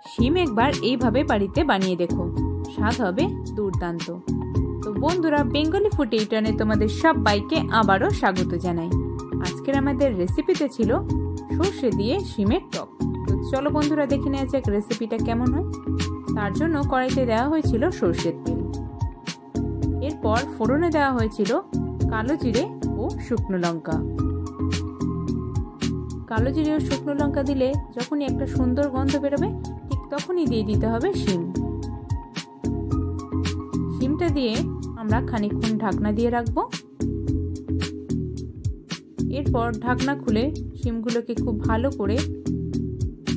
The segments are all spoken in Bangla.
শিম একবার এইভাবে বাড়িতে বানিয়ে দেখো, স্বাদ হবে দুর্দান্ত। তো বন্ধুরা, বেঙ্গলি ফুড ইউটিউবে তোমাদের সবাইকে আবারও স্বাগত জানাই। আজকের আমাদের রেসিপিতে ছিল সর্ষে দিয়ে শিমের টক। তো চলো বন্ধুরা, দেখে নেওয়া যাক রেসিপিটা কেমন হয়। তার জন্য কড়াইতে দেওয়া হয়েছিল সর্ষের তেল, এরপর ফোড়নে দেওয়া হয়েছিল কালো জিরে ও শুকনো লঙ্কা। কালো জিরে ও শুকনো লঙ্কা দিলে যখনই একটা সুন্দর গন্ধ বেরোবে, ঠিক তখনই দিয়ে দিতে হবে শিম। শিমটা দিয়ে আমরা খানিকক্ষণ ঢাকনা দিয়ে রাখবো। এরপর ঢাকনা খুলে শিমগুলোকে খুব ভালো করে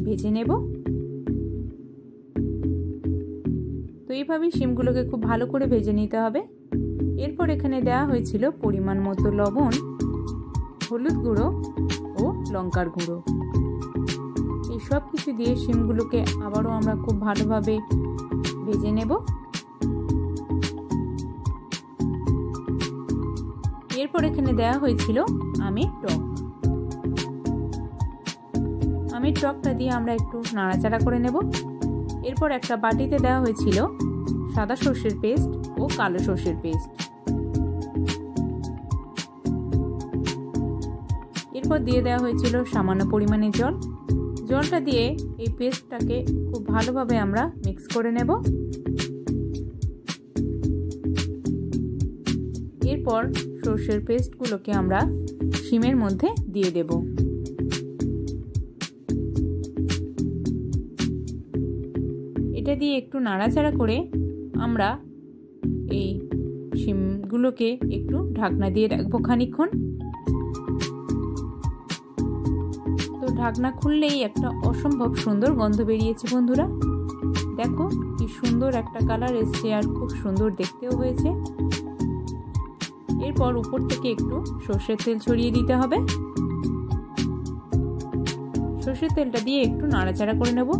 ভেজে নেব। তো এইভাবেই শিমগুলোকে খুব ভালো করে ভেজে নিতে হবে। এরপর এখানে দেওয়া হয়েছিল পরিমাণ মতো লবণ, হলুদ গুঁড়ো ও লঙ্কার গুঁড়ো। এই সব কিছু দিয়ে শিমগুলোকে আবারও আমরা খুব ভালোভাবে ভেজে নেব। এরপর এখানে দেওয়া হয়েছিল আমের টক। আমের টকটা দিয়ে আমরা একটু নাড়াচাড়া করে নেব। এরপর একটা বাটিতে দেওয়া হয়েছিল সাদা সর্ষের পেস্ট ও কালো সর্ষের পেস্ট। এরপর দিয়ে দেওয়া হয়েছিল সামান্য পরিমাণে জল। জলটা দিয়ে এই পেস্টটাকে খুব ভালোভাবে আমরা মিক্স করে নেব। এরপর সর্ষের পেস্টগুলোকে আমরা শিমের মধ্যে দিয়ে দেব। এটা দিয়ে একটু নাড়াচাড়া করে আমরা এই শিমগুলোকে একটু ঢাকনা দিয়ে রাখবো খানিকক্ষণ। তো ঢাকনা খুললেই একটা অসম্ভব সুন্দর গন্ধ বেরিয়েছে বন্ধুরা। দেখো কি সুন্দর একটা কালার এসছে, আর খুব সুন্দর দেখতেও হয়েছে। এরপর উপর থেকে একটু সর্ষের তেল ছড়িয়ে দিতে হবে। সর্ষের তেলটা দিয়ে একটু নাড়াচাড়া করে নেব।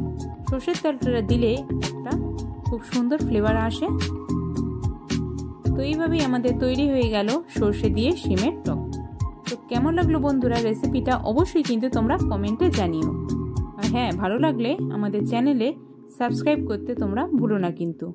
সর্ষের তেলটা দিলে একটা খুব সুন্দর ফ্লেভার আসে। তো এইভাবেই আমাদের তৈরি হয়ে গেল সর্ষে দিয়ে শিমের টক। তো কেমন লাগলো বন্ধুরা রেসিপিটা, অবশ্যই কিন্তু তোমরা কমেন্টে জানিও। আর হ্যাঁ, ভালো লাগলে আমাদের চ্যানেলে সাবস্ক্রাইব করতে তোমরা ভুলো না কিন্তু।